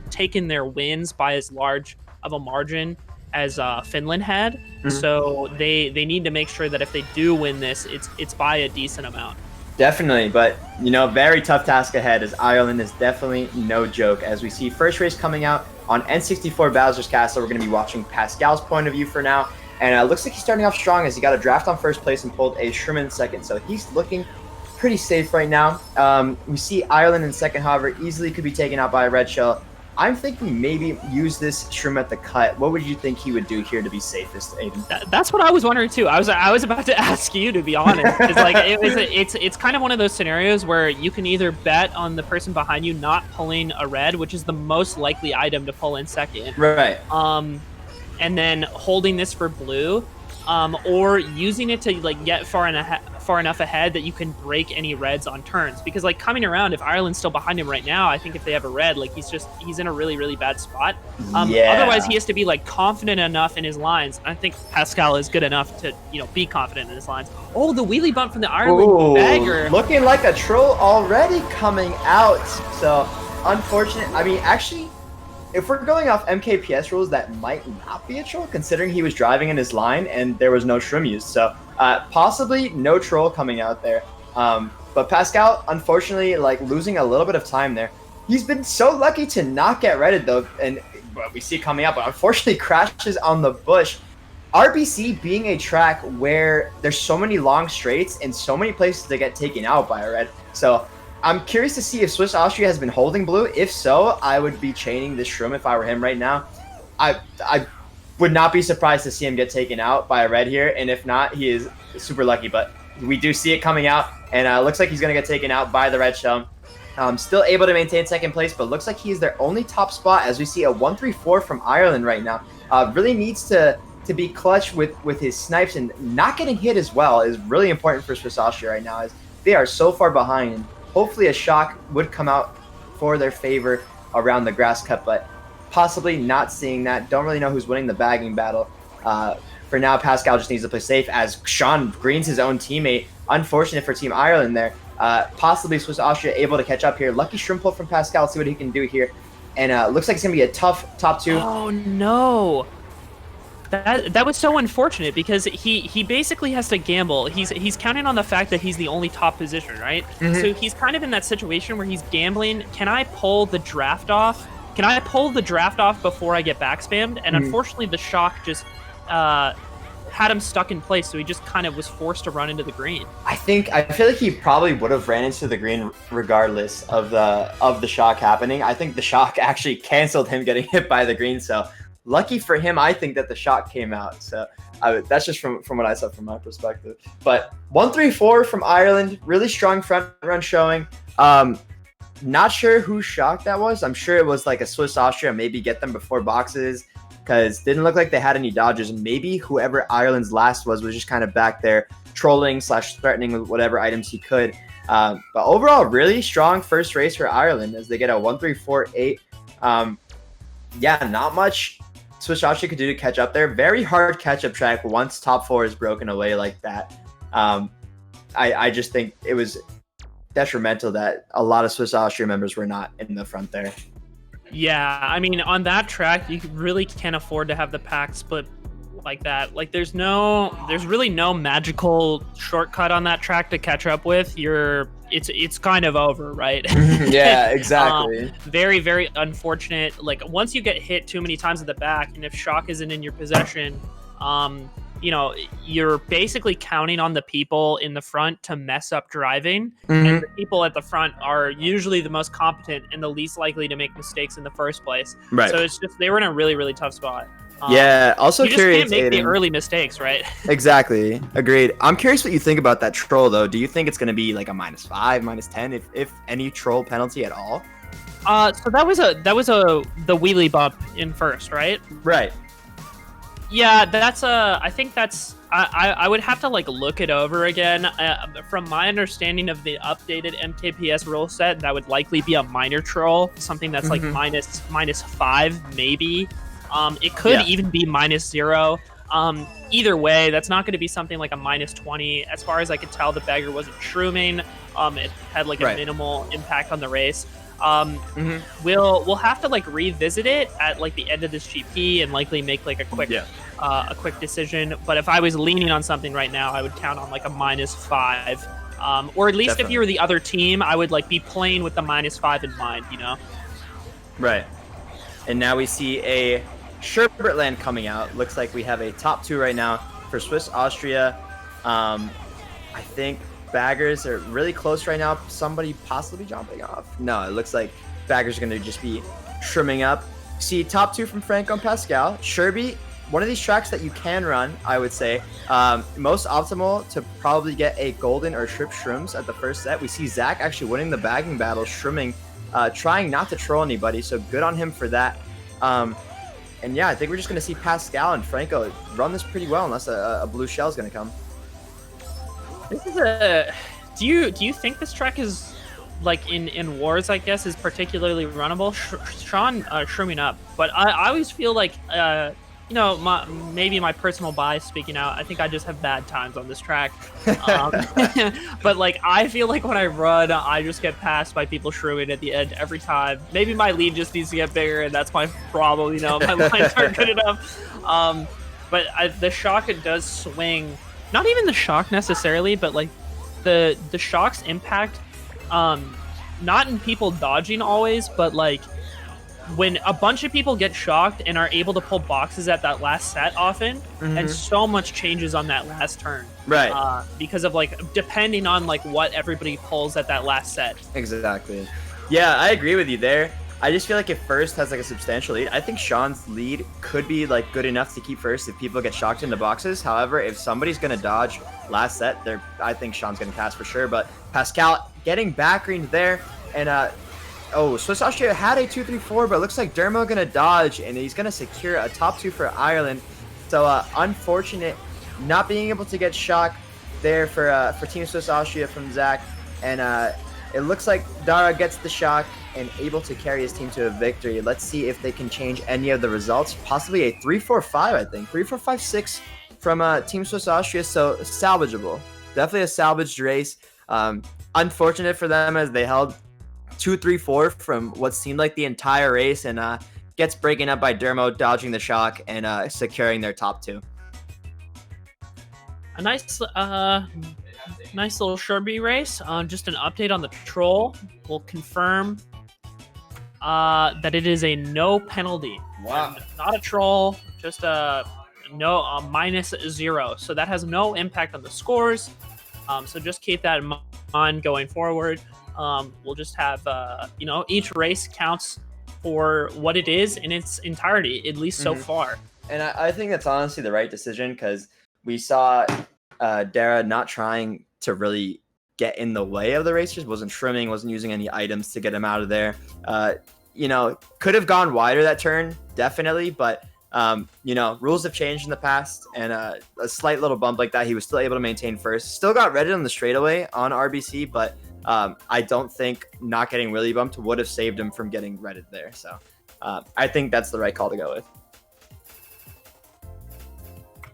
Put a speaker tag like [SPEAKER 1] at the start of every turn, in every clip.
[SPEAKER 1] taken their wins by as large of a margin as Finland had. So they need to make sure that if they do win this, it's by a decent amount.
[SPEAKER 2] Definitely, but very tough task ahead, as Ireland is definitely no joke. As we see first race coming out on N64 Bowser's Castle, we're going to be watching Pascal's point of view for now, and it looks like he's starting off strong as he got a draft on first place and pulled a shroom in second, so he's looking pretty safe right now. We see Ireland in second, however, easily could be taken out by a red shell. I'm thinking maybe use this shroom at the cut. What would you think he would do here to be safest, Aiden?
[SPEAKER 1] That's what I was wondering too. I was about to ask you, to be honest. It's like it's kind of one of those scenarios where you can either bet on the person behind you not pulling a red, which is the most likely item to pull in second.
[SPEAKER 2] Right.
[SPEAKER 1] And then holding this for blue, or using it to like get far enough ahead that you can break any reds on turns. Because like coming around, if Ireland's still behind him right now, I think if they have a red, like he's in a really, really bad spot. Otherwise he has to be like confident enough in his lines. I think Pascal is good enough to be confident in his lines. Oh, the wheelie bump from the Ireland bagger.
[SPEAKER 2] Looking like a troll already coming out. So unfortunate. I mean, actually, if we're going off MKPS rules, that might not be a troll, considering he was driving in his line and there was no shroom used. So possibly no troll coming out there. But Pascal, unfortunately, like losing a little bit of time there. He's been so lucky to not get redded though, and we see it coming out, but unfortunately crashes on the bush. RBC being a track where there's so many long straights and so many places to get taken out by a red. So I'm curious to see if Swiss Austria has been holding blue. If so, I would be chaining this shroom if I were him right now. I would not be surprised to see him get taken out by a red here, and if not, he is super lucky. But we do see it coming out, and looks like he's going to get taken out by the red shell. Still able to maintain second place, but looks like he's their only top spot, as we see a 1-3-4 from Ireland right now. Really needs to be clutch with his snipes, and not getting hit as well is really important for Swiss Austria right now, as they are so far behind. And hopefully a shock would come out for their favor around the grass cut, but possibly not seeing that. Don't really know who's winning the bagging battle. For now, Pascal just needs to play safe, as Sean greens his own teammate. Unfortunate for Team Ireland there. Possibly Swiss Austria able to catch up here. Lucky shrimp pull from Pascal. See what he can do here. And looks like it's going to be a tough top two.
[SPEAKER 1] Oh, no. That was so unfortunate, because he basically has to gamble. He's counting on the fact that he's the only top position, right? So he's kind of in that situation where he's gambling. Can I pull the draft off? Can I pull the draft off before I get back spammed? And unfortunately, the shock just had him stuck in place, so he just kind of was forced to run into the green.
[SPEAKER 2] I feel like he probably would have ran into the green regardless of the shock happening. I think the shock actually canceled him getting hit by the green, so lucky for him, I think, that the shock came out. So that's just from what I saw from my perspective. But 1-3-4 from Ireland, really strong front run showing. Not sure whose shock that was. I'm sure it was like a Swiss Austria, maybe get them before boxes, because didn't look like they had any dodges. Maybe whoever Ireland's last was just kind of back there trolling / threatening with whatever items he could. But overall, really strong first race for Ireland as they get a 1-3-4-8. Yeah, not much Swiss Austria could do to catch up there. Very hard catch-up track once top four is broken away like that. I just think it was detrimental that a lot of Swiss Austria members were not in the front there.
[SPEAKER 1] Yeah, I mean, on that track, you really can't afford to have the pack split like that. Like, there's really no magical shortcut on that track to catch up with. It's kind of over, right?
[SPEAKER 2] Yeah, exactly.
[SPEAKER 1] Very, very unfortunate. Like, once you get hit too many times at the back, and if shock isn't in your possession, you're basically counting on the people in the front to mess up driving. And the people at the front are usually the most competent and the least likely to make mistakes in the first place.
[SPEAKER 2] Right.
[SPEAKER 1] So it's just, they were in a really, really tough spot.
[SPEAKER 2] Yeah, also
[SPEAKER 1] you
[SPEAKER 2] curious.
[SPEAKER 1] You just can't make
[SPEAKER 2] Aiden,
[SPEAKER 1] the early mistakes, right?
[SPEAKER 2] Exactly. Agreed. I'm curious what you think about that troll, though. Do you think it's going to be like a -5, -10, if any troll penalty at all?
[SPEAKER 1] So that was the wheelie bump in first, right?
[SPEAKER 2] Right.
[SPEAKER 1] Yeah, I would have to like look it over again. From my understanding of the updated MKPS rule set, that would likely be a minor troll, something that's like -5 maybe. It could even be -0. Either way, that's not going to be something like a -20. As far as I could tell, the bagger wasn't shrooming. It had like a minimal impact on the race. We'll have to like revisit it at like the end of this GP and likely make like a quick decision. But if I was leaning on something right now, I would count on like a -5. Or at least if you were the other team, I would like be playing with the -5 in mind, you know?
[SPEAKER 3] Right. And now we see a Sherbert coming out. Looks like we have a top 2 right now for Swiss Austria. I think Baggers are really close right now. Somebody possibly jumping off. No, it looks like Baggers are going to just be trimming up. See top 2 from Franco and Pascal. Sherby, one of these tracks that you can run, I would say. Most optimal to probably get a golden or trip shrooms at the first set. We see Zach actually winning the bagging battle, shrimming, trying not to troll anybody. So good on him for that. And yeah, I think we're just going to see Pascal and Franco run this pretty well unless a blue shell is going to come.
[SPEAKER 1] This is a. Do you think this track is like in wars? I guess is particularly runnable. Sean shrooming up, but I always feel like you know, maybe my personal bias speaking out. I think I just have bad times on this track. But like I feel like when I run, I just get passed by people shrooming at the end every time. Maybe my lead just needs to get bigger, and that's my problem. You know, my lines aren't good enough. But the shock, it does swing. Not even the shock necessarily, but like the shock's impact, not in people dodging always, but like when a bunch of people get shocked and are able to pull boxes at that last set often, and so much changes on that last turn.
[SPEAKER 3] Right.
[SPEAKER 1] Because of like, depending on like what everybody pulls at that last set.
[SPEAKER 3] Exactly. Yeah, I agree with you there. I just feel like if first has like a substantial lead, I think Sean's lead could be like good enough to keep first if people get shocked into boxes. However, if somebody's going to dodge last set, I think Sean's going to pass for sure. But Pascal getting back green there, and oh, Swiss Austria had a 2-3-4, but it looks like Dermo going to dodge, and he's going to secure a top 2 for Ireland. So unfortunate not being able to get shocked there for Team Swiss Austria from Zach, and it looks like Deragh gets the shock and able to carry his team to a victory. Let's see if they can change any of the results. Possibly a 3-4-5, I think. 3-4-5-6 from Team Swiss Austria, so salvageable. Definitely a salvaged race. Unfortunate for them as they held 2-3-4 from what seemed like the entire race, and gets breaking up by Dermo, dodging the shock and securing their top 2.
[SPEAKER 1] A nice little Sherby race. Just an update on the troll. We'll confirm that it is a no penalty.
[SPEAKER 3] Wow.
[SPEAKER 1] Not a troll, just a -0. So that has no impact on the scores. So just keep that in mind going forward. We'll just have, you know, each race counts for what it is in its entirety, at least so far.
[SPEAKER 2] And I think that's honestly the right decision, because we saw Deragh not trying to really get in the way of the racers, wasn't trimming, wasn't using any items to get him out of there. You know, could have gone wider that turn, definitely, but you know, rules have changed in the past, and a slight little bump like that, he was still able to maintain first. Still got redded on the straightaway on RBC, but I don't think not getting really bumped would have saved him from getting redded there. So I think that's the right call to go with.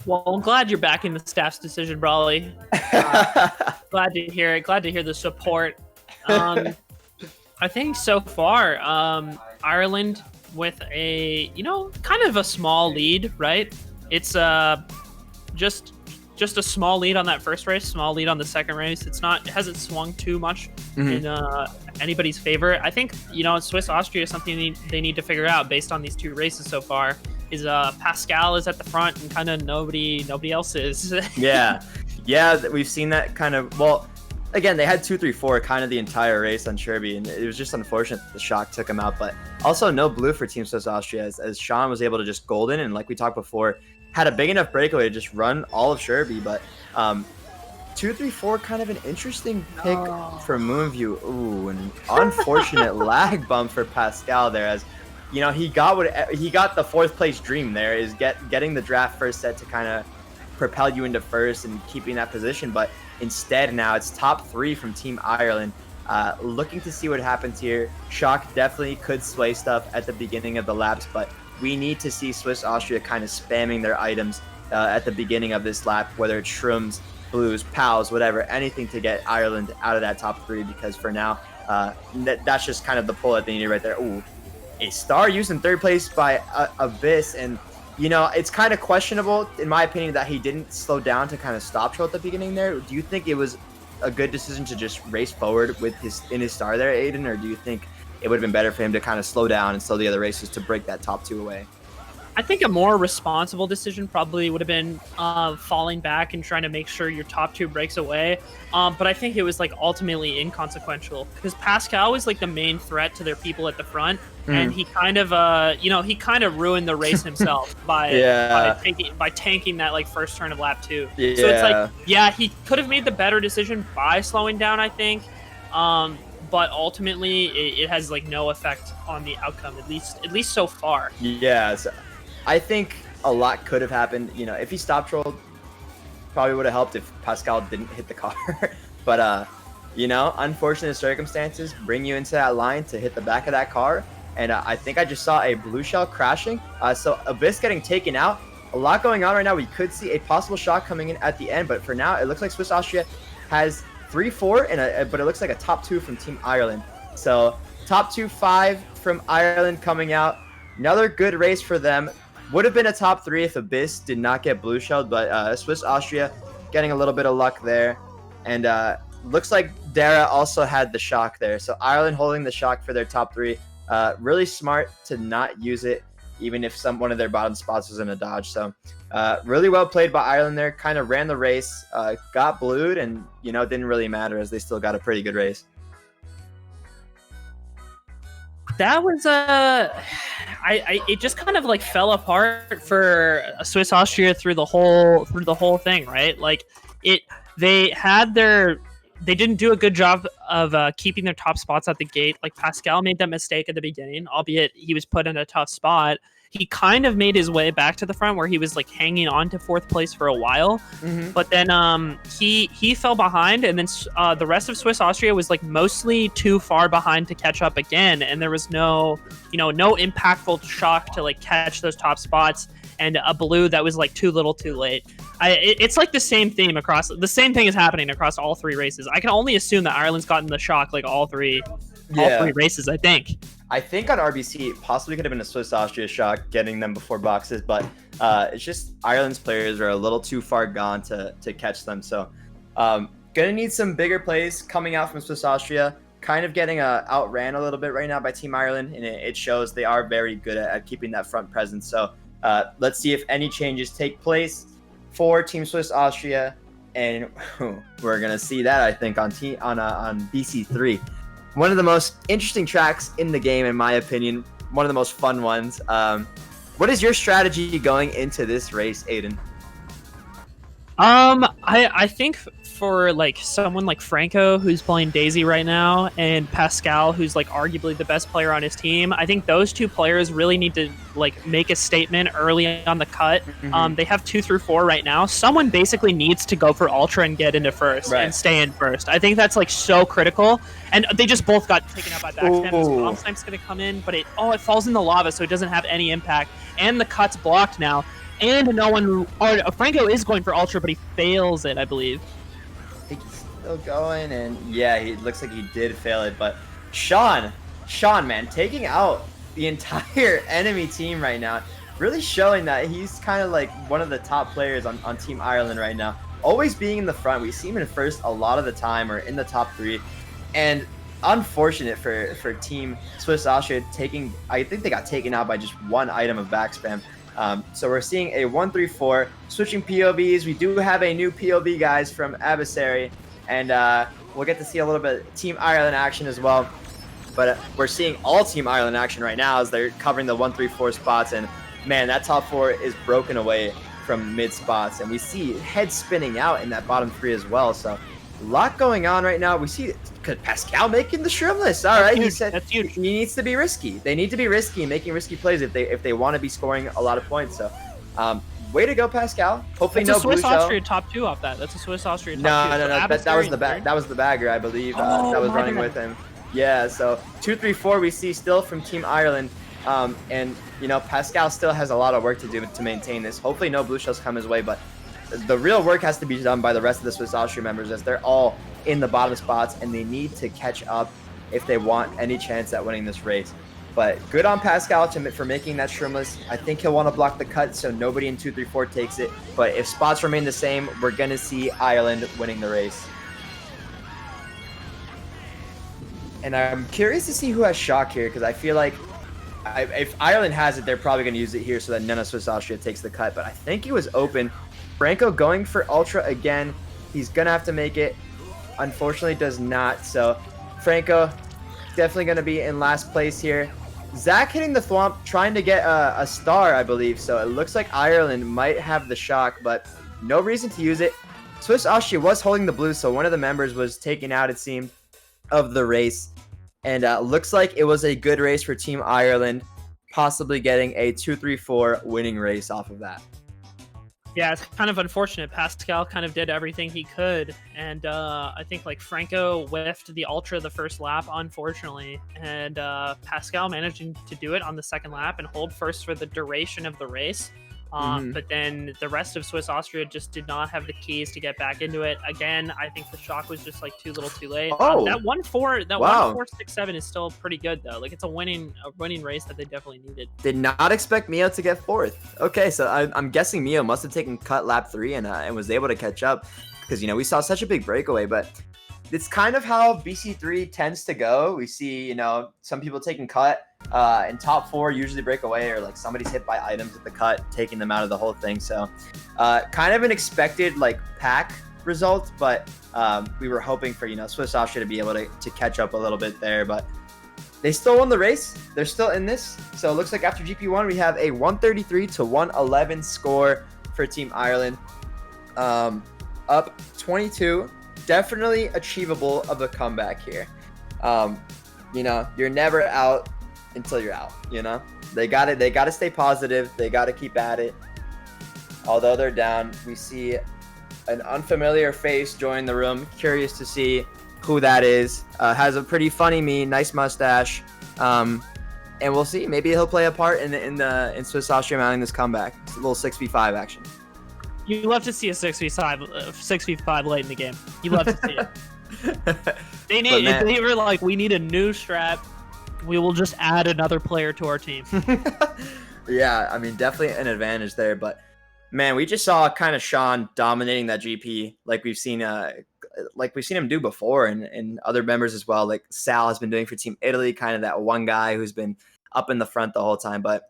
[SPEAKER 1] Well, I'm glad you're backing the staff's decision, Brawley. Glad to hear it. Glad to hear the support. I think so far, Ireland with a, you know, kind of a small lead, right? It's just a small lead on that first race, small lead on the second race. It hasn't swung too much in anybody's favor. I think, you know, Swiss Austria is something they need to figure out based on these 2 races so far. Is Pascal is at the front and kind of nobody else is.
[SPEAKER 3] yeah, we've seen that kind of. Well, again, they had 2-3-4 kind of the entire race on Sherby, and it was just unfortunate that the shock took him out. But also no blue for Team Swiss Austria, as Sean was able to just golden, and like we talked before, had a big enough breakaway to just run all of Sherby. But 2-3-4, kind of an interesting pick for Moonview. Ooh, an unfortunate lag bump for Pascal there, as you know, he got the 4th place dream there, is getting the draft first set to kind of propel you into first and keeping that position. But instead now it's top 3 from Team Ireland. Looking to see what happens here. Shock definitely could sway stuff at the beginning of the laps, but we need to see Swiss Austria kind of spamming their items at the beginning of this lap, whether it's shrooms, blues, pals, whatever, anything to get Ireland out of that top 3, because for now That's just kind of the pull that they needed right there. Ooh, a star used in third place by Abyss, and you know, it's kind of questionable, in my opinion, that he didn't slow down to kind of stop troll at the beginning there. Do you think it was a good decision to just race forward with his star there, Aiden, or do you think it would have been better for him to kind of slow down and slow the other races to break that top 2 away?
[SPEAKER 1] I think a more responsible decision probably would have been falling back and trying to make sure your top 2 breaks away. But I think it was like ultimately inconsequential because Pascal was like the main threat to their people at the front, and he kind of he kind of ruined the race himself by tanking that like first turn of lap 2.
[SPEAKER 3] Yeah.
[SPEAKER 1] So it's like, yeah, he could have made the better decision by slowing down, I think. But ultimately it has like no effect on the outcome, at least so far.
[SPEAKER 3] Yeah, so I think a lot could have happened. You know, if he stopped trolled, probably would have helped if Pascal didn't hit the car. But you know, unfortunate circumstances bring you into that line to hit the back of that car. And I think I just saw a blue shell crashing. So Abyss getting taken out. A lot going on right now. We could see a possible shot coming in at the end, but for now, it looks like Swiss Austria has 3-4, but it looks like a top 2 from Team Ireland. So top 2-5 from Ireland coming out. Another good race for them. Would have been a top 3 if Abyss did not get blue shelled, but Swiss Austria getting a little bit of luck there. And looks like Deragh also had the shock there. So Ireland holding the shock for their top 3. Really smart to not use it, even if one of their bottom spots was in a dodge. So really well played by Ireland there. Kind of ran the race, got blued, and you know, it didn't really matter as they still got a pretty good race.
[SPEAKER 1] That was it just kind of like fell apart for Swiss Austria through the whole thing, right? Like they didn't do a good job of keeping their top spots at the gate. Like Pascal made that mistake at the beginning, albeit he was put in a tough spot. He kind of made his way back to the front where he was like hanging on to 4th place for a while. But then he fell behind, and then the rest of Swiss Austria was like mostly too far behind to catch up again, and there was no impactful shock to like catch those top spots, and a blue that was like too little too late. It's like the same thing is happening across all 3 races. I can only assume that Ireland's gotten the shock like all three races, I think.
[SPEAKER 3] I think on RBC, it possibly could have been a Swiss Austria shock getting them before boxes, but it's just Ireland's players are a little too far gone to catch them. So gonna need some bigger plays coming out from Swiss Austria. Kind of getting outran a little bit right now by Team Ireland, and it shows they are very good at keeping that front presence. So let's see if any changes take place for Team Swiss Austria, and we're gonna see that, I think, on BC3. One of the most interesting tracks in the game, in my opinion. One of the most fun ones. What is your strategy going into this race, Aiden?
[SPEAKER 1] I think for like someone like Franco, who's playing Daisy right now, and Pascal, who's like arguably the best player on his team, I think those 2 players really need to like make a statement early on the cut. They have 2 through 4 right now. Someone basically needs to go for Ultra and get into first and stay in first. I think that's like so critical. And they just both got taken out by backstamp. This bomb snipe's gonna come in, but it falls in the lava, so it doesn't have any impact. And the cut's blocked now. And Franco is going for Ultra, but he fails it, I believe.
[SPEAKER 3] I think he's still going, and yeah, he looks like he did fail it. But Sean, man, taking out the entire enemy team right now, really showing that he's kind of like one of the top players on Team Ireland right now. Always being in the front. We see him in first a lot of the time, or in the top 3. And unfortunate for Team Swiss Austria I think they got taken out by just 1 item of backspam. So we're seeing a 1-3-4, switching POVs. We do have a new POV, guys, from Abyssary, and we'll get to see a little bit of Team Ireland action as well. But we're seeing all Team Ireland action right now as they're covering the 1-3-4 spots, and man, that top 4 is broken away from mid spots, and we see head spinning out in that bottom 3 as well. So a lot going on right now. We see Pascal making the shroom list. All right, he said he needs to be risky. They need to be risky and making risky plays if they want to be scoring a lot of points. So, way to go, Pascal. Hopefully,
[SPEAKER 1] that's
[SPEAKER 3] no
[SPEAKER 1] a Swiss
[SPEAKER 3] blue shell.
[SPEAKER 1] Austria top 2 off that. That's a Swiss Austria top 2.
[SPEAKER 3] No. That was the bagger, I believe. That was running with him. Yeah. So 2-3-4 we see still from Team Ireland. And you know, Pascal still has a lot of work to do to maintain this. Hopefully, no blue shells come his way, but the real work has to be done by the rest of the Swiss Austria members, as they're all in the bottom spots and they need to catch up if they want any chance at winning this race. But good on Pascal for making that shrimless. I think he'll want to block the cut so nobody in 2-3-4 takes it. But if spots remain the same, we're going to see Ireland winning the race. And I'm curious to see who has shock here, because I feel like if Ireland has it, they're probably going to use it here so that none of Swiss Austria takes the cut. But I think he was open. Franco going for Ultra again. He's going to have to make it. Unfortunately, does not. So Franco definitely going to be in last place here. Zach hitting the thwomp, trying to get a star, I believe. So it looks like Ireland might have the shock, but no reason to use it. Swiss Austria was holding the blue, so one of the members was taken out, it seemed, of the race. And looks like it was a good race for Team Ireland, possibly getting a 2-3-4 winning race off of that.
[SPEAKER 1] Yeah, it's kind of unfortunate. Pascal kind of did everything he could, and I think like Franco whiffed the Ultra the first lap, unfortunately, and Pascal managing to do it on the second lap and hold first for the duration of the race. But then the rest of Swiss Austria just did not have the keys to get back into it. Again, I think the shock was just like too little too late.
[SPEAKER 3] Oh,
[SPEAKER 1] that 1-4, that
[SPEAKER 3] wow.
[SPEAKER 1] 1-4-6-7 is still pretty good though. Like it's a winning race that they definitely needed.
[SPEAKER 3] Did not expect Mio to get fourth. Okay, so I'm guessing Mio must have taken cut lap 3 and was able to catch up, because we saw such a big breakaway. But it's kind of how BC3 tends to go. We see some people taking cut. In top 4 usually break away, or like somebody's hit by items at the cut, taking them out of the whole thing. So kind of an expected like pack result, but we were hoping for Swiss Austria to be able to catch up a little bit there, but they still won the race. They're still in this. So it looks like after GP1 we have a 133-111 score for Team Ireland. Up 22, definitely achievable of a comeback here. You're never out until you're out. They gotta stay positive. They gotta keep at it. Although they're down, we see an unfamiliar face join the room. Curious to see who that is. Has a pretty funny meme, nice mustache, and we'll see. Maybe he'll play a part in Swiss Austria mounting this comeback. It's a little 6v5 action.
[SPEAKER 1] You love to see a 6v5 late in the game. You love to see it. They were like, we need a new strat. We will just add another player to our team.
[SPEAKER 3] Yeah, I mean, definitely an advantage there. But man, we just saw kind of Sean dominating that GP, like we've seen him do before, and other members as well. Like Sal has been doing for Team Italy, kind of that one guy who's been up in the front the whole time. But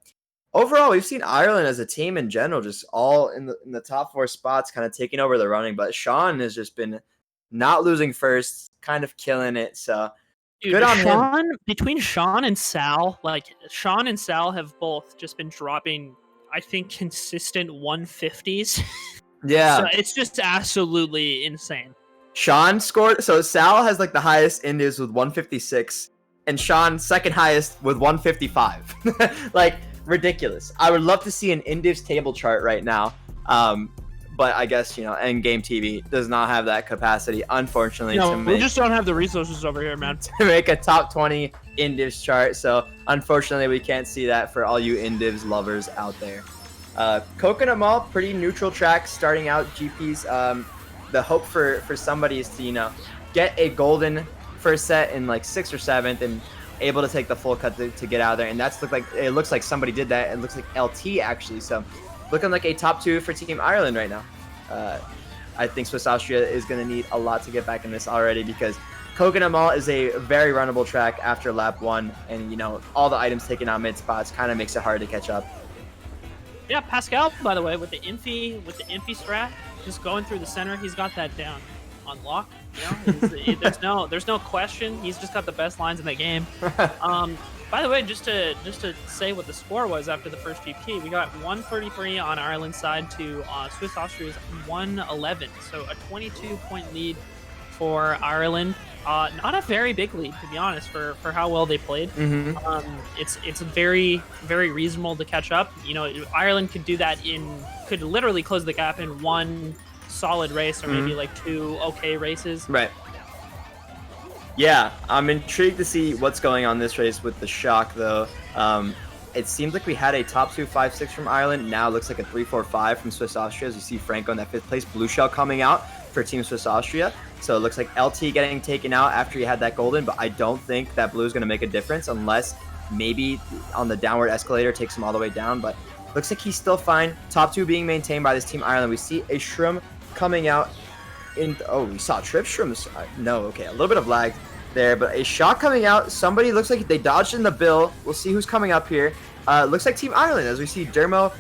[SPEAKER 3] overall, we've seen Ireland as a team in general, just all in the top 4 spots, kind of taking over the running. But Sean has just been not losing first, kind of killing it. So.
[SPEAKER 1] Dude,
[SPEAKER 3] good on him.
[SPEAKER 1] Between Sean and Sal, Sean and Sal have both just been dropping, I think, consistent 150s.
[SPEAKER 3] Yeah.
[SPEAKER 1] So it's just absolutely insane.
[SPEAKER 3] Sean scored, so Sal has like the highest Indies with 156, and Sean second highest with 155. Like, ridiculous. I would love to see an Indies table chart right now. But I guess, EndGameTV does not have that capacity, unfortunately.
[SPEAKER 1] We just don't have the resources over here, man.
[SPEAKER 3] To make a top 20 Indivs chart. So, unfortunately, we can't see that for all you Indivs lovers out there. Coconut Mall, pretty neutral track starting out GPs. The hope for somebody is to, get a golden first set in like 6th or 7th and able to take the full cut to get out of there. And it looks like somebody did that. It looks like LT actually. So, looking like a top 2 for Team Ireland right now. I think Swiss Austria is going to need a lot to get back in this already, because Coconut Mall is a very runnable track after lap 1, and all the items taken out mid spots kind of makes it hard to catch up.
[SPEAKER 1] Yeah, Pascal, by the way, with the Infi strat, just going through the center, he's got that down on lock. There's no question. He's just got the best lines in the game. By the way, just to say what the score was after the first GP, we got 133 on Ireland's side to Swiss Austria's 111. So a 22-point lead for Ireland. Not a very big lead, to be honest, for how well they played. It's very, very reasonable to catch up. Ireland could do that could literally close the gap in one solid race, or maybe like 2 okay races.
[SPEAKER 3] Right. Yeah, I'm intrigued to see what's going on this race with the shock, though. It seems like we had a top 2 5-6 from Ireland. Now it looks like a 3-4-5 from Swiss Austria. As you see Franco in that 5th place. Blue Shell coming out for Team Swiss Austria. So it looks like LT getting taken out after he had that golden, but I don't think that blue is going to make a difference unless maybe on the downward escalator takes him all the way down. But looks like he's still fine. Top 2 being maintained by this Team Ireland. We see a Shroom coming out in... Oh, we saw Trip Shrooms. No, okay, a little bit of lag there, but a shot coming out. Somebody looks like they dodged in the bill. We'll see who's coming up here. Looks like Team Ireland as we see Dermo,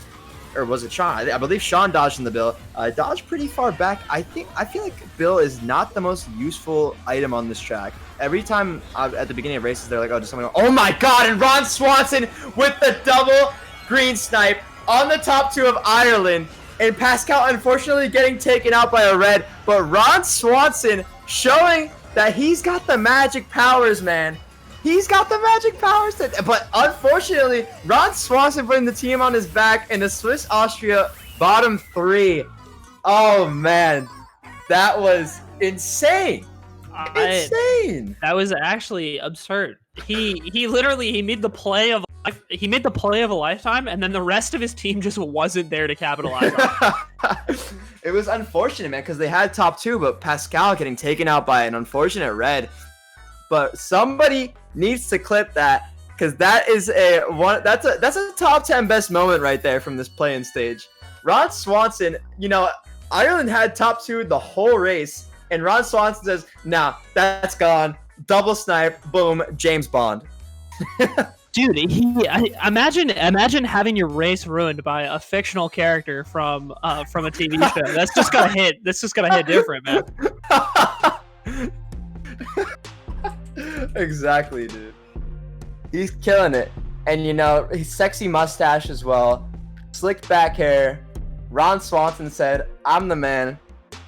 [SPEAKER 3] or was it Sean? I believe Sean dodged in the bill. Dodged pretty far back. I feel like bill is not the most useful item on this track. Every time at the beginning of races, they're like, oh, just someone go, oh my god, and R.Swanson with the double green snipe on the top 2 of Ireland. And Pascal unfortunately getting taken out by a red, but R.Swanson showing that he's got the magic powers, man. He's got the magic powers. But unfortunately, R.Swanson putting the team on his back in the Swiss Austria bottom 3. Oh man, that was insane. Insane.
[SPEAKER 1] That was actually absurd. He literally made the play of a lifetime, and then the rest of his team just wasn't there to capitalize on it.
[SPEAKER 3] It was unfortunate, man, because they had top 2, but Pascal getting taken out by an unfortunate red. But somebody needs to clip that, because that is that's a top 10 best moment right there from this play-in stage. R.Swanson, you know, Ireland had top 2 the whole race, and R.Swanson says, nah, that's gone. Double snipe, boom, James Bond.
[SPEAKER 1] Dude, imagine having your race ruined by a fictional character from a TV show. That's just gonna hit. That's just gonna hit different, man.
[SPEAKER 3] Exactly, dude. He's killing it, and you know, his sexy mustache as well, slicked back hair. R.Swanson said, "I'm the man.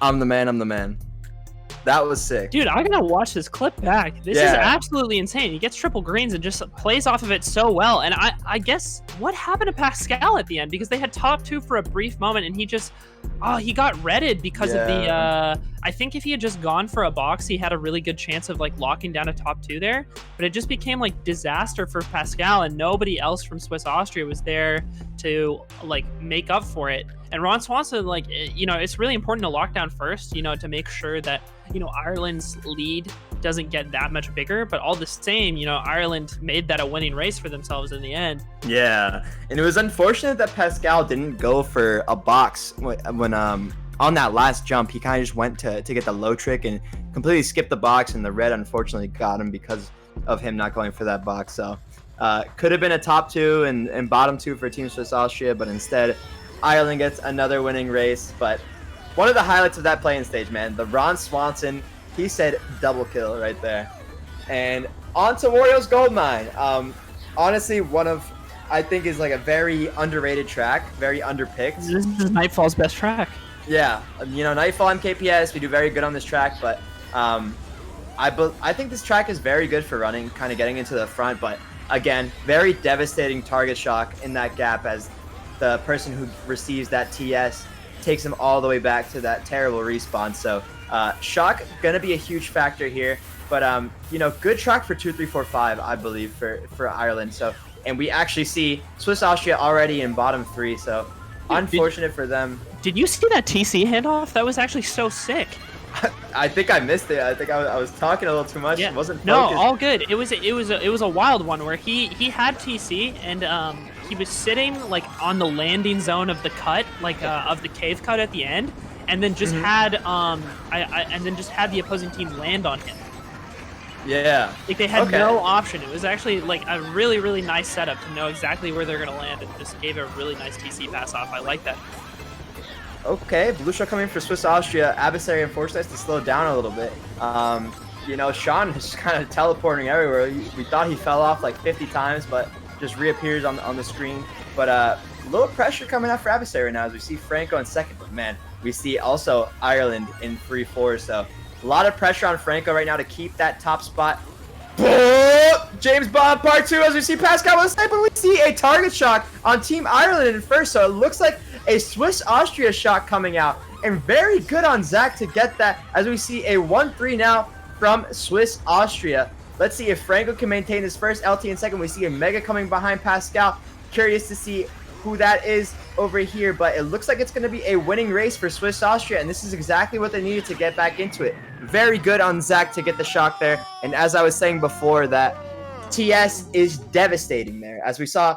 [SPEAKER 3] I'm the man. I'm the man." That was sick.
[SPEAKER 1] Dude, I gotta watch this clip back. This is absolutely insane. He gets triple greens and just plays off of it so well. And I guess what happened to Pascal at the end? Because they had top 2 for a brief moment, and he just, he got redded because of the, I think if he had just gone for a box, he had a really good chance of like locking down a top 2 there. But it just became like disaster for Pascal, and nobody else from Swiss Austria was there to like make up for it. And R.Swanson, like, you know, it's really important to lock down first, you know, to make sure that, you know, Ireland's lead doesn't get that much bigger. But all the same, you know, Ireland made that a winning race for themselves in the end.
[SPEAKER 3] Yeah, and it was unfortunate that Pascal didn't go for a box when on that last jump. He kind of just went to get the low trick and completely skipped the box, and the red unfortunately got him because of him not going for that box. So could have been a top 2 and bottom 2 for Team Swiss Austria, but instead Ireland gets another winning race. But one of the highlights of that playing stage, man, the R.Swanson, he said double kill right there. And on to Wario's Gold Mine. Honestly, one of, I think, is like a very underrated track, very underpicked.
[SPEAKER 1] This is Nightfall's best track.
[SPEAKER 3] Yeah, you know, Nightfall MKPS, we do very good on this track, but I think this track is very good for running, kind of getting into the front, but again, very devastating target shock in that gap as the person who receives that TS takes him all the way back to that terrible respawn. So shock gonna be a huge factor here, but you know, good track for 2, 3, 4, 5, I believe, for Ireland. So, and we actually see Swiss Austria already in bottom 3, so unfortunate for them.
[SPEAKER 1] Did you see that TC handoff? That was actually so sick.
[SPEAKER 3] I think I missed it. I think I was talking a little too much.
[SPEAKER 1] Yeah.
[SPEAKER 3] Wasn't
[SPEAKER 1] no,
[SPEAKER 3] focused.
[SPEAKER 1] all good. It was a wild one where he had TC, and he was sitting like on the landing zone of the cut, like of the cave cut at the end, and then just had the opposing team land on him.
[SPEAKER 3] Yeah.
[SPEAKER 1] Like they had no option. It was actually like a really, really nice setup to know exactly where they're gonna land, and just gave a really nice TC pass off. I like that.
[SPEAKER 3] Okay, blue shot coming for Swiss Austria. Abyssary and Force Dice to slow down a little bit. You know, Sean is kind of teleporting everywhere. We thought he fell off like 50 times, but just reappears on the screen. But little pressure coming out for Abyssary right now as we see Franco in second. But man, we see also Ireland in 3-4. So a lot of pressure on Franco right now to keep that top spot. James Bond part 2 as we see Pascal with a sniper. We see a target shock on Team Ireland in first. So it looks like a Swiss Austria shot coming out, and very good on Zach to get that as we see a 1-3 now from Swiss Austria. Let's see if Franco can maintain his first LT in second. We see a Mega coming behind Pascal. Curious to see who that is.
[SPEAKER 2] over here, but it looks like it's going to be a winning race for Swiss Austria, and this is exactly what they needed to get back into it. Very good on Zach to get the shock there, and as I was saying before, that TS is devastating there, as we saw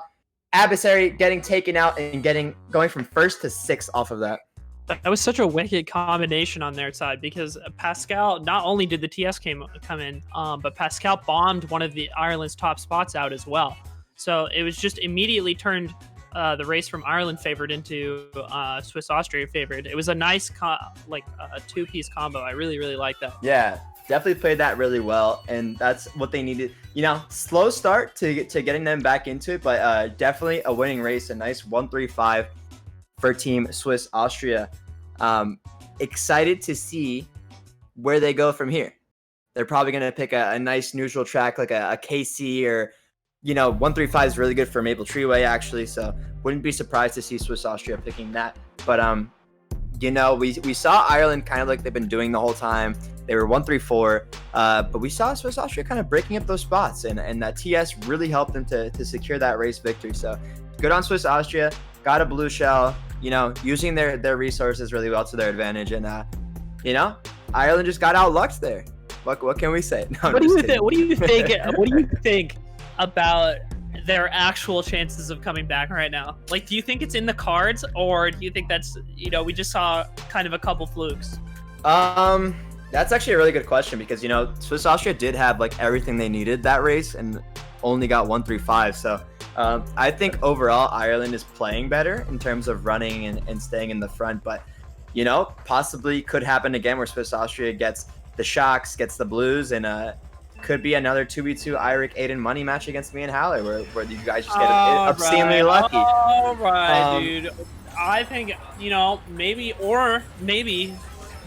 [SPEAKER 2] Abyssary getting taken out and going from 1st to 6th off of that.
[SPEAKER 1] That was such a wicked combination on their side, because Pascal, not only did the TS come in, but Pascal bombed one of the Ireland's top spots out as well. So it was just immediately turned the race from Ireland favored into Swiss Austria favored. It was a nice a two-piece combo. I really, really like that.
[SPEAKER 2] Yeah, definitely played that really well, and that's what they needed. You know, slow start to getting them back into it, but definitely a winning race. A nice 1-3-5 for Team Swiss Austria. Excited to see where they go from here. They're probably going to pick a nice neutral track like a KC, or, you know, 1-3-5 is really good for Maple Treeway, actually. So wouldn't be surprised to see Swiss Austria picking that. But, you know, we saw Ireland kind of like they've been doing the whole time. They were 1-3-4, but we saw Swiss Austria kind of breaking up those spots, and that TS really helped them to secure that race victory. So good on Swiss Austria. Got a blue shell, you know, using their resources really well to their advantage. And, you know, Ireland just got outlucked there. What can we say? No,
[SPEAKER 1] what do you think? What do you think? What do you think about their actual chances of coming back right now? Like, do you think it's in the cards, or do you think that's, you know, we just saw kind of a couple flukes?
[SPEAKER 2] That's actually a really good question, because, you know, Swiss Austria did have like everything they needed that race and only got 1-3-5. So I think overall Ireland is playing better in terms of running and staying in the front, but, you know, possibly could happen again where Swiss Austria gets the shocks, gets the blues, and could be another 2v2 Iric Aiden money match against me and Haller, where you guys just get obscenely lucky.
[SPEAKER 1] All right, dude. I think, you know, maybe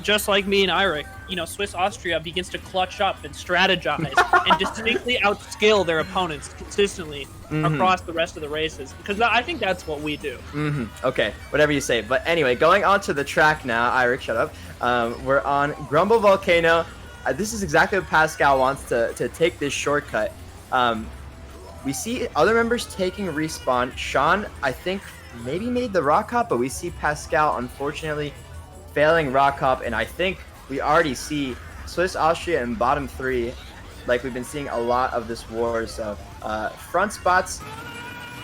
[SPEAKER 1] just like me and Iric, you know, Swiss Austria begins to clutch up and strategize and distinctly outskill their opponents consistently across the rest of the races, because I think that's what we do.
[SPEAKER 2] Okay, whatever you say. But anyway, going on to the track now. Iric, shut up. We're on Grumble Volcano. This is exactly what Pascal wants to take this shortcut. We see other members taking respawn. Sean, I think, maybe made the rock hop, but we see Pascal, unfortunately, failing rock hop, and I think we already see Swiss Austria in bottom 3, like we've been seeing a lot of this war. So front spots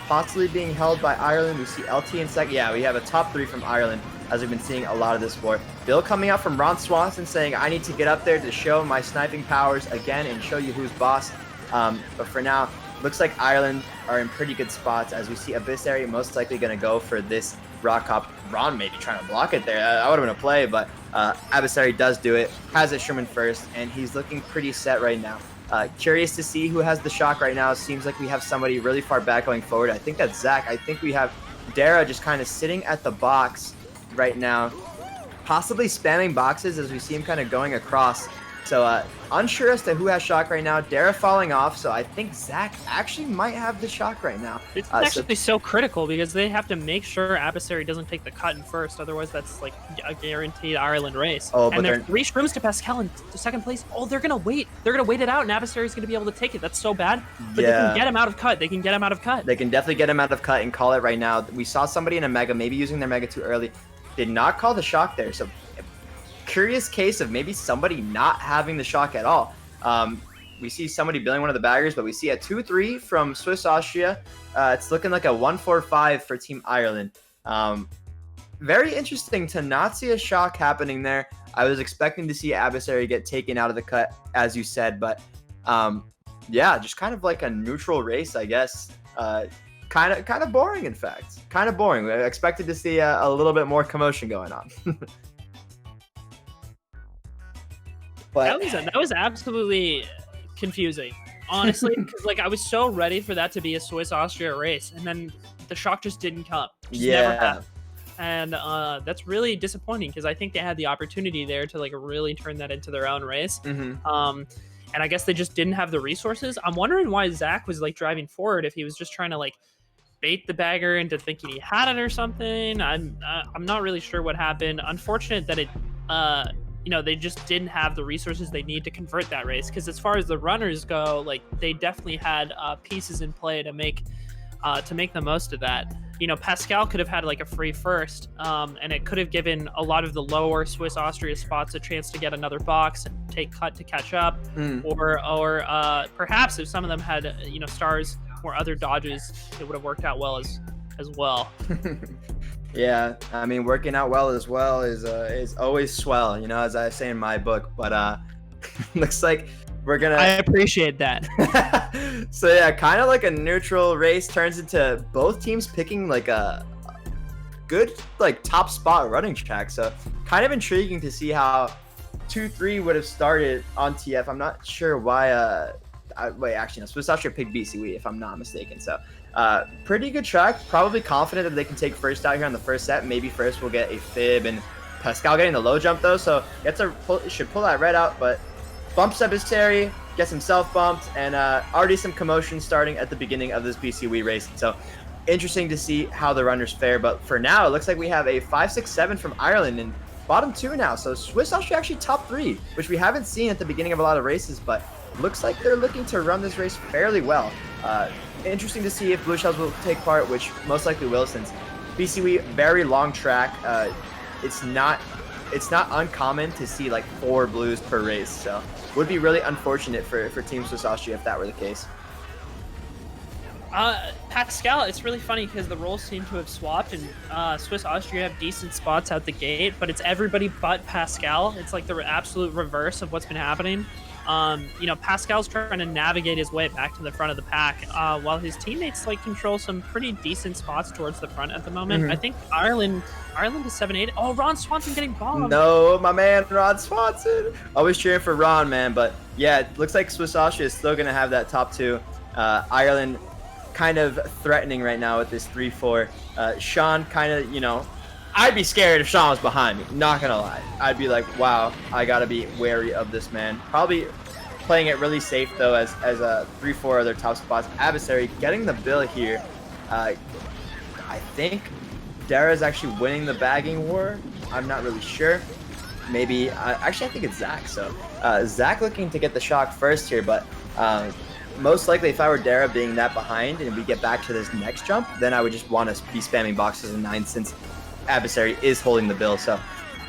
[SPEAKER 2] possibly being held by Ireland. We see LT in second. Yeah, we have a top 3 from Ireland, as we've been seeing a lot of this war. Bill coming out from R.Swanson saying, I need to get up there to show my sniping powers again and show you who's boss. But for now, looks like Ireland are in pretty good spots, as we see Abyssary most likely going to go for this rock hop. Ron maybe trying to block it there. That would have been a play, but Abyssary does do it, has a Sherman first, and he's looking pretty set right now. Curious to see who has the shock right now. Seems like we have somebody really far back going forward. I think that's Zach. I think we have Deragh just kind of sitting at the box right now, possibly spamming boxes as we see him kind of going across. So unsure as to who has shock right now. Deragh falling off, so I think Zach actually might have the shock right now.
[SPEAKER 1] It's actually so critical, because they have to make sure Abyssary doesn't take the cut in first. Otherwise, that's like a guaranteed Ireland race.
[SPEAKER 2] Oh,
[SPEAKER 1] and there's 3 shrooms to Pascal in second place. Oh, they're gonna wait. They're gonna wait it out, and Abyssary's gonna be able to take it. That's so bad. But
[SPEAKER 2] yeah,
[SPEAKER 1] they can get him out of cut. They can get him out of cut.
[SPEAKER 2] They can definitely get him out of cut and call it right now. We saw somebody in a mega, maybe using their mega too early. Did not call the shock there. So curious case of maybe somebody not having the shock at all. We see somebody billing one of the baggers, but we see a 2-3 from Swiss Austria. It's looking like a 1-4-5 for Team Ireland. Very interesting to not see a shock happening there. I was expecting to see Abyssary get taken out of the cut, as you said, but yeah, just kind of like a neutral race, I guess. Kind of boring, in fact. Kind of boring. I expected to see a little bit more commotion going on. But
[SPEAKER 1] that was absolutely confusing, honestly, because like I was so ready for that to be a Swiss Austria race, and then the shock just didn't come. Never happened. And that's really disappointing, because I think they had the opportunity there to like really turn that into their own race. And I guess they just didn't have the resources. I'm wondering why Zach was like driving forward, if he was just trying to like bait the bagger into thinking he had it or something. I'm not really sure what happened. Unfortunate that it you know, they just didn't have the resources they need to convert that race, because as far as the runners go, like they definitely had pieces in play to make the most of that. you know, Pascal could have had like a free first, and it could have given a lot of the lower Swiss Austria spots a chance to get another box and take cut to catch up, or perhaps if some of them had, you know, stars or other dodges, it would have worked out well as well.
[SPEAKER 3] Yeah, I mean, working out well as well is always swell, you know, as I say in my book. But looks like we're gonna.
[SPEAKER 1] I appreciate that.
[SPEAKER 3] So yeah, kind of like a neutral race turns into both teams picking like a good like top spot running track. So kind of intriguing to see how 2-3 would have started on TF. I'm not sure why. Wait, actually, no. Swiss Austria picked BCW if I'm not mistaken. So pretty good track. Probably confident that they can take first out here on the first set. Maybe first we'll get a fib and Pascal getting the low jump though. So should pull that red out, but bumps Abyssary, gets himself bumped, and already some commotion starting at the beginning of this BCW race. So interesting to see how the runners fare. But for now, it looks like we have a 5-6-7 from Ireland and bottom 2 now. So Swiss Austria actually top 3, which we haven't seen at the beginning of a lot of races, but looks like they're looking to run this race fairly well. Interesting to see if Blue Shells will take part, which most likely will, since BCW, very long track. It's not uncommon to see like 4 blues per race, so would be really unfortunate for Team Swiss Austria if that were the case.
[SPEAKER 1] Pascal, it's really funny because the roles seem to have swapped, and Swiss Austria have decent spots out the gate, but it's everybody but Pascal. It's like the absolute reverse of what's been happening. You know, Pascal's trying to navigate his way back to the front of the pack, while his teammates like control some pretty decent spots towards the front at the moment. I think Ireland is 7-8. Oh, R.Swanson getting bombed.
[SPEAKER 3] No, my man, R.Swanson. Always cheering for Ron, man. But yeah, it looks like Swiss Austria is still going to have that top 2. Ireland kind of threatening right now with this 3-4. Sean kind of, you know, I'd be scared if Sean was behind me, not gonna lie. I'd be like, wow, I gotta be wary of this man. Probably playing it really safe though, as 3-4 other top spots. Abyssary getting the bill here. I think Deragh is actually winning the bagging war. I'm not really sure. Maybe, actually I think it's Zach. So Zach looking to get the shock first here, but most likely if I were Deragh being that behind and we get back to this next jump, then I would just want to be spamming boxes in 9 since Abyssary is holding the bill. So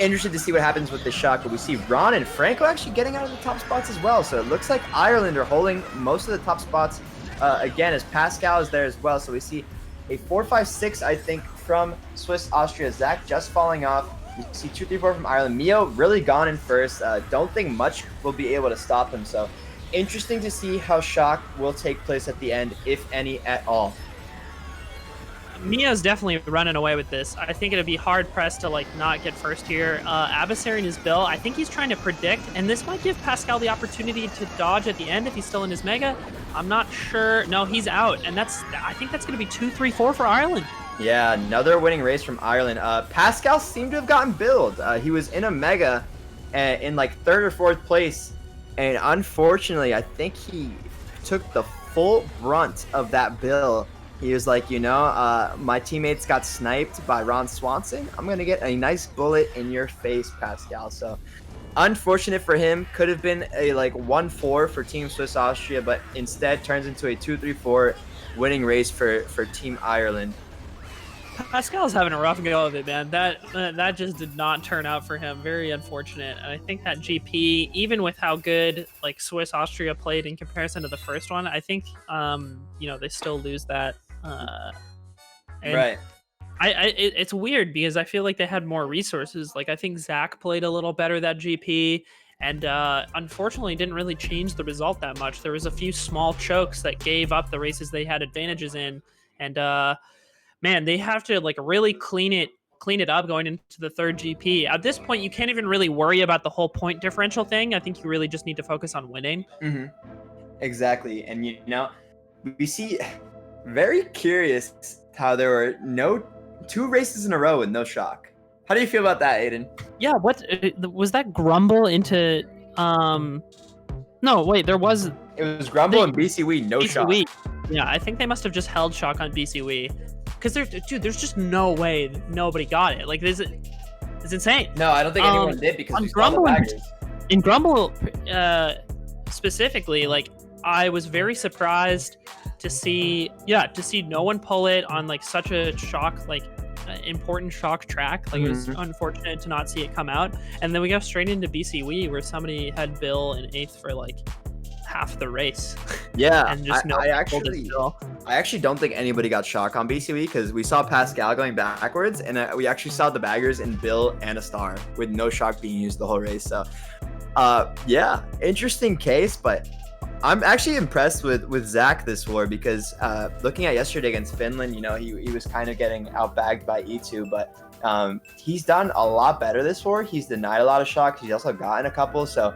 [SPEAKER 3] interested to see what happens with this shock, but we see Ron and Franco actually getting out of the top spots as well. So it looks like Ireland are holding most of the top spots again, as Pascal is there as well. So we see a 4-5-6, I think, from Swiss Austria. Zach just falling off. We see 2-3-4 from Ireland. Mio really gone in first. Don't think much will be able to stop him. So interesting to see how shock will take place at the end, if any at all.
[SPEAKER 1] Mia's definitely running away with this. I think it'd be hard pressed to like not get first here. Abyssary in his bill, I think he's trying to predict, and this might give Pascal the opportunity to dodge at the end if he's still in his mega. I'm not sure. No, he's out, and I think that's going to be 2-3-4 for Ireland.
[SPEAKER 3] Yeah, another winning race from Ireland. Pascal seemed to have gotten billed. He was in a mega in like 3rd or 4th place, and unfortunately, I think he took the full brunt of that bill. He was like, you know, my teammates got sniped by R.Swanson. I'm going to get a nice bullet in your face, Pascal. So unfortunate for him. Could have been a like 1-4 for Team Swiss Austria, but instead turns into a 2-3-4 winning race for Team Ireland.
[SPEAKER 1] Pascal's having a rough go of it, man. That just did not turn out for him. Very unfortunate. And I think that GP, even with how good like Swiss Austria played in comparison to the first one, I think you know, they still lose that.
[SPEAKER 3] Right.
[SPEAKER 1] It's weird because I feel like they had more resources. Like I think Zach played a little better that GP, and unfortunately didn't really change the result that much. There was a few small chokes that gave up the races they had advantages in, and man, they have to like really clean it up going into the 3rd GP. At this point, you can't even really worry about the whole point differential thing. I think you really just need to focus on winning.
[SPEAKER 3] Exactly, and you know, we see. Very curious how there were 2 races in a row with no shock. How do you feel about that, Aiden?
[SPEAKER 1] Yeah, what was that grumble into no, wait, there was
[SPEAKER 3] It was grumble and BCW, no shock.
[SPEAKER 1] Yeah, I think they must have just held shock on BCW. Because there's just no way nobody got it. Like it's insane.
[SPEAKER 3] No, I don't think anyone did because we saw the
[SPEAKER 1] Grumble,
[SPEAKER 3] baggers.
[SPEAKER 1] In Grumble specifically, like I was very surprised to see no one pull it on like such a shock, like important shock track. Like it was unfortunate to not see it come out. And then we go straight into BCW where somebody had Bill in 8th for like half the race.
[SPEAKER 3] Yeah,
[SPEAKER 1] and just
[SPEAKER 3] I actually don't think anybody got shock on BCW because we saw Pascal going backwards, and we actually saw the baggers in Bill and a star with no shock being used the whole race. So, yeah, interesting case, but I'm actually impressed with Zach this war because looking at yesterday against Finland, you know, he was kind of getting outbagged by E2, but he's done a lot better this war. He's denied a lot of shocks. He's also gotten a couple, so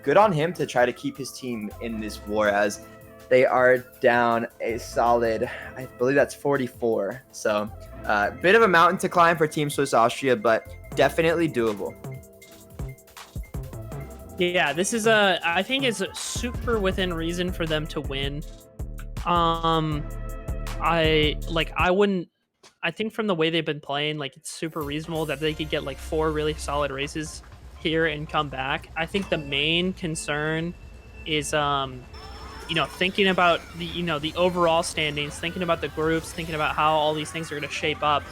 [SPEAKER 3] good on him to try to keep his team in this war as they are down a solid, I believe that's 44. So a bit of a mountain to climb for Team Swiss Austria, but definitely doable.
[SPEAKER 1] Yeah, this is I think it's super within reason for them to win. I think from the way they've been playing, like it's super reasonable that they could get like 4 really solid races here and come back. I think the main concern is thinking about the overall standings, thinking about the groups, thinking about how all these things are going to shape up.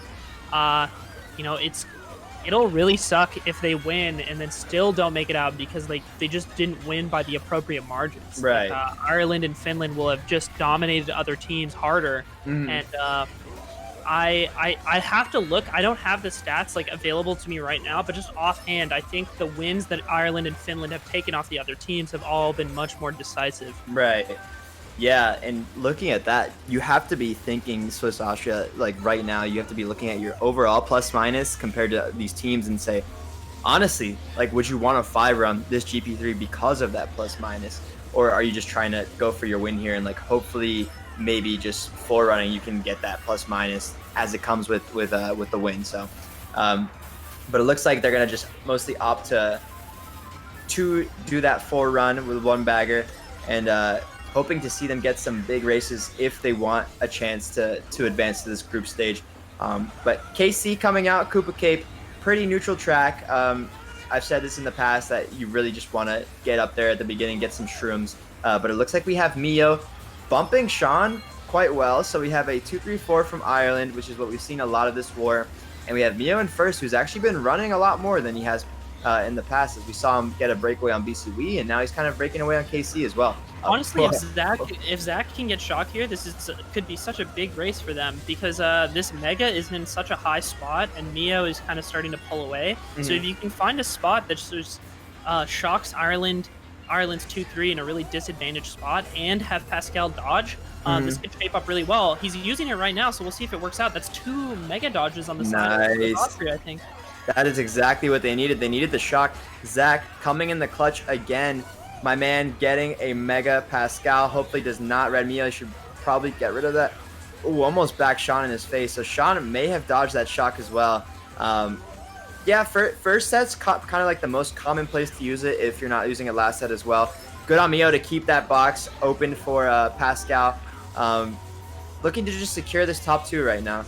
[SPEAKER 1] It'll really suck if they win and then still don't make it out because they just didn't win by the appropriate margins.
[SPEAKER 3] Right.
[SPEAKER 1] Ireland and Finland will have just dominated other teams harder. And I have to look. I don't have the stats like available to me right now, but just offhand, I think the wins that Ireland and Finland have taken off the other teams have all been much more decisive.
[SPEAKER 3] Right. Yeah, and looking at that, you have to be thinking Swiss Austria, like right now, you have to be looking at your overall plus minus compared to these teams and say, honestly, like, would you want a 5 run this GP3 because of that plus minus? Or are you just trying to go for your win here and like hopefully maybe just 4 running you can get that plus minus as it comes with the win? So, but it looks like they're gonna just mostly opt to do that 4 run with 1 bagger and hoping to see them get some big races if they want a chance to advance to this group stage. But KC coming out, Koopa Cape, pretty neutral track. I've said this in the past that you really just want to get up there at the beginning, get some shrooms. But it looks like we have Mio bumping Sean quite well. So we have a 2-3-4 from Ireland, which is what we've seen a lot of this war. And we have Mio in first, who's actually been running a lot more than he has in the past, as we saw him get a breakaway on BCW, and now he's kind of breaking away on KC as well.
[SPEAKER 1] Honestly, if Zach can get shock here, this could be such a big race for them because this Mega is in such a high spot, and Mio is kind of starting to pull away. So if you can find a spot that just shocks Ireland's 2-3 in a really disadvantaged spot and have Pascal dodge, this could shape up really well. He's using it right now, so we'll see if it works out. That's 2 Mega dodges on the side of Austria, I think.
[SPEAKER 3] That is exactly what they needed. They needed the shock. Zach coming in the clutch again. My man getting a Mega. Pascal hopefully does not red Mio. He should probably get rid of that. Ooh, almost back Sean in his face. So Sean may have dodged that shock as well. Yeah, first set's kind of like the most common place to use it if you're not using it last set as well. Good on Mio to keep that box open for Pascal. Looking to just secure this top 2 right now.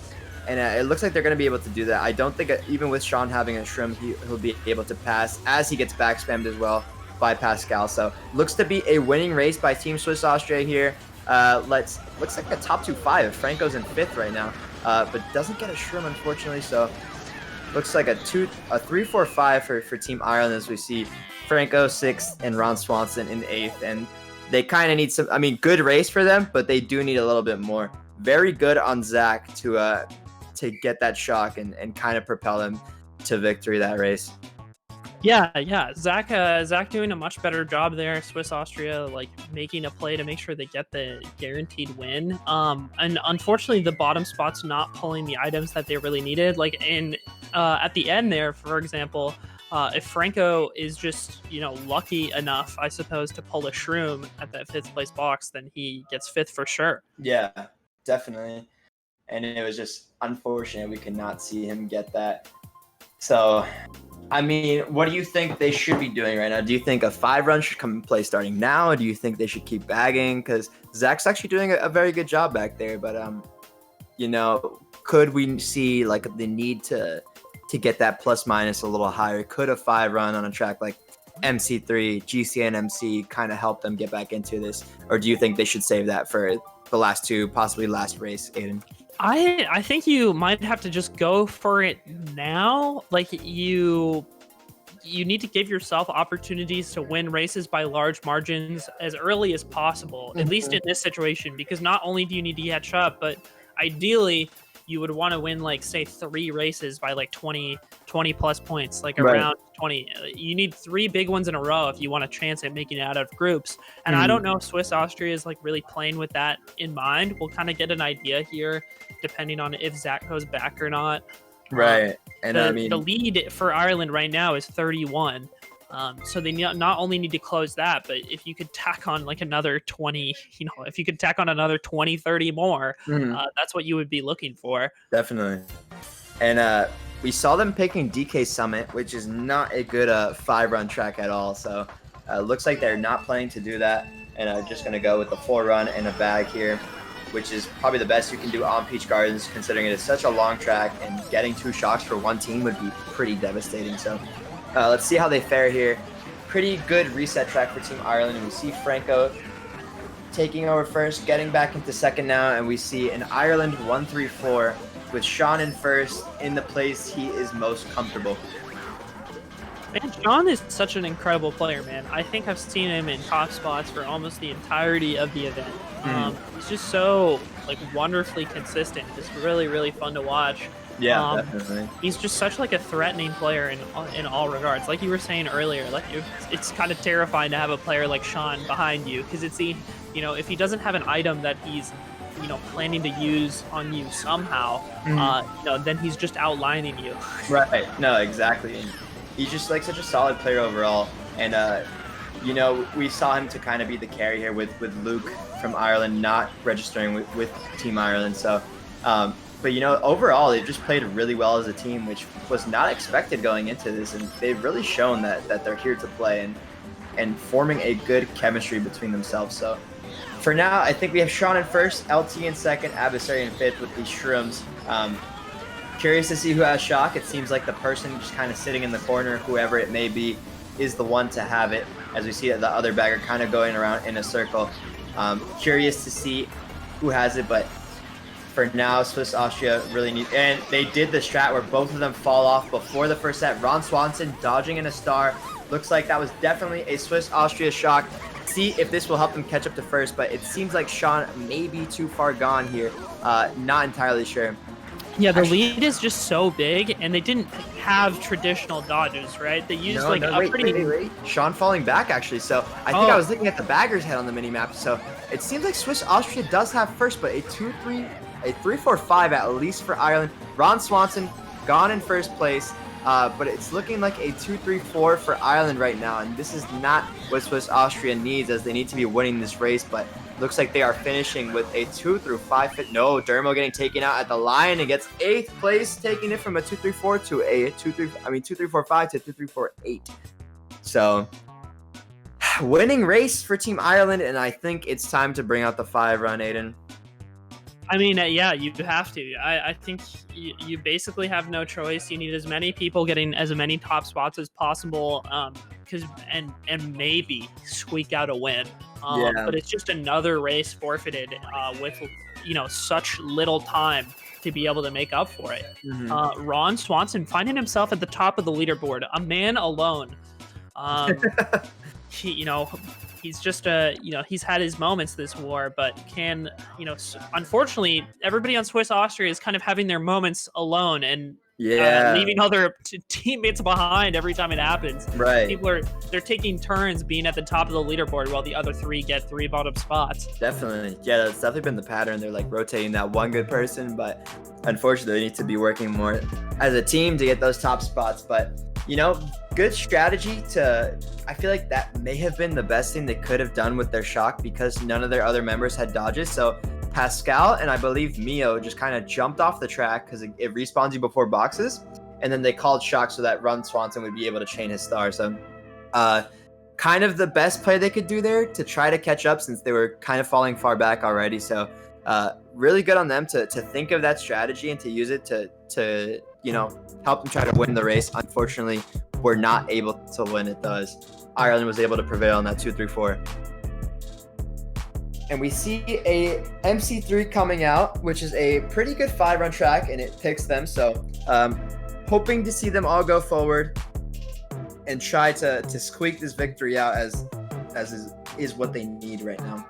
[SPEAKER 3] And it looks like they're going to be able to do that. I don't think even with Sean having a shrimp, he'll be able to pass as he gets back spammed as well by Pascal. So looks to be a winning race by Team Swiss Austria here. Looks like a top 2-5. Franco's in 5th right now, but doesn't get a shrimp unfortunately. So looks like a 3-4-5 for Team Ireland as we see Franco 6th and R.Swanson in 8th. And they kind of need some, I mean, good race for them, but they do need a little bit more. Very good on Zach to get that shock and kind of propel him to victory that race.
[SPEAKER 1] Yeah. Zach doing a much better job there. Swiss Austria like making a play to make sure they get the guaranteed win. And unfortunately, the bottom spot's not pulling the items that they really needed. Like at the end there, for example, if Franco is just lucky enough, I suppose, to pull a shroom at that 5th place box, then he gets 5th for sure.
[SPEAKER 2] Yeah, definitely. And it was just unfortunate we could not see him get that. So, I mean, what do you think they should be doing right now? Do you think a 5 run should come in play starting now? Or do you think they should keep bagging? Because Zach's actually doing a very good job back there. But, could we see like the need to get that plus minus a little higher? Could a 5 run on a track like MC3, GCN MC kind of help them get back into this? Or do you think they should save that for
[SPEAKER 3] the last two, possibly last race, Aiden?
[SPEAKER 1] I think you might have to just go for it now. Like you need to give yourself opportunities to win races by large margins as early as possible, at least in this situation, because not only do you need to catch up, but ideally you would want to win, like, say 3 races by like 20 plus points, like around 20. You need 3 big ones in a row if you want a chance at making it out of groups. And I don't know if Swiss Austria is like really playing with that in mind. We'll kind of get an idea here depending on if Zach goes back or not.
[SPEAKER 3] Right. And
[SPEAKER 1] the,
[SPEAKER 3] I mean,
[SPEAKER 1] the lead for Ireland right now is 31. So they not only need to close that, but if you could tack on like another 20, if you could tack on another 20, 30 more, that's what you would be looking for.
[SPEAKER 3] Definitely. And we saw them picking DK Summit, which is not a good 5-run track at all. So looks like they're not planning to do that, and are just going to go with the 4-run and a bag here, which is probably the best you can do on Peach Gardens, considering it is such a long track, and getting 2 shocks for one team would be pretty devastating. So let's see how they fare here. Pretty good reset track for Team Ireland, and we see Franco taking over first, getting back into second now, and we see an Ireland 1-3-4 with Sean in first in the place he is most comfortable.
[SPEAKER 1] Man, Sean is such an incredible player, man. I think I've seen him in top spots for almost the entirety of the event. He's just so like wonderfully consistent. It's really, really fun to watch.
[SPEAKER 3] Yeah, definitely.
[SPEAKER 1] He's just such like a threatening player in all regards. Like you were saying earlier, like it's kind of terrifying to have a player like Sean behind you, because it's if he doesn't have an item that he's planning to use on you somehow, then he's just outlining you.
[SPEAKER 3] Right. No, exactly. And he's just like such a solid player overall. And we saw him to kind of be the carry here with Luke from Ireland not registering with Team Ireland. So, but overall they've just played really well as a team, which was not expected going into this, and they've really shown that they're here to play and forming a good chemistry between themselves. So for now, I think we have Sean in first, LT in second, Abyssary in fifth with these shrooms. Curious to see who has shock. It seems like the person just kind of sitting in the corner, whoever it may be, is the one to have it, as we see the other bagger kind of going around in a circle. Curious to see who has it, but for now, Swiss Austria really need, and they did the strat where both of them fall off before the first set. R.Swanson dodging in a star. Looks like that was definitely a Swiss Austria shock. See if this will help them catch up to first, but it seems like Sean may be too far gone here. Not entirely sure.
[SPEAKER 1] Yeah, the lead is just so big, and they didn't have traditional dodges, right? They used
[SPEAKER 3] wait. Sean falling back, actually. So I think I was looking at the bagger's head on the mini-map. So it seems like Swiss Austria does have first, but a 3-4-5 at least for Ireland. R.Swanson gone in first place, but it's looking like a 2-3-4 for Ireland right now, and this is not what Swiss Austria needs, as they need to be winning this race, but looks like they are finishing with a 2-5. No, Dermo getting taken out at the line and gets 8th place, taking it from a 2-3-4 to a 2-3-4-5 to 2-3-4-8. So winning race for Team Ireland, and I think it's time to bring out the 5-run, Aiden.
[SPEAKER 1] I mean, yeah, you have to. I think you basically have no choice. You need as many people getting as many top spots as possible, and maybe squeak out a win. But it's just another race forfeited with such little time to be able to make up for it. R.Swanson finding himself at the top of the leaderboard, a man alone. He's just he's had his moments this war, but unfortunately, everybody on Swiss Austria is kind of having their moments alone and leaving other teammates behind every time it happens.
[SPEAKER 3] Right.
[SPEAKER 1] They're taking turns being at the top of the leaderboard while the other 3 get 3 bottom spots.
[SPEAKER 3] Definitely. Yeah, that's definitely been the pattern. They're like rotating that one good person, but unfortunately, they need to be working more as a team to get those top spots. But good strategy I feel like that may have been the best thing they could have done with their shock, because none of their other members had dodges. So Pascal and I believe Mio just kind of jumped off the track because it respawns you before boxes, and then they called shock so that R.Swanson would be able to chain his star. So kind of the best play they could do there to try to catch up, since they were kind of falling far back already. So really good on them to think of that strategy and to use it to help them try to win the race. Unfortunately, we're not able to win it, though, as Ireland was able to prevail on that 2-3-4.
[SPEAKER 2] And we see a MC3 coming out, which is a pretty good 5-run track, and it picks them. So hoping to see them all go forward and try to squeak this victory out as is what they need right now.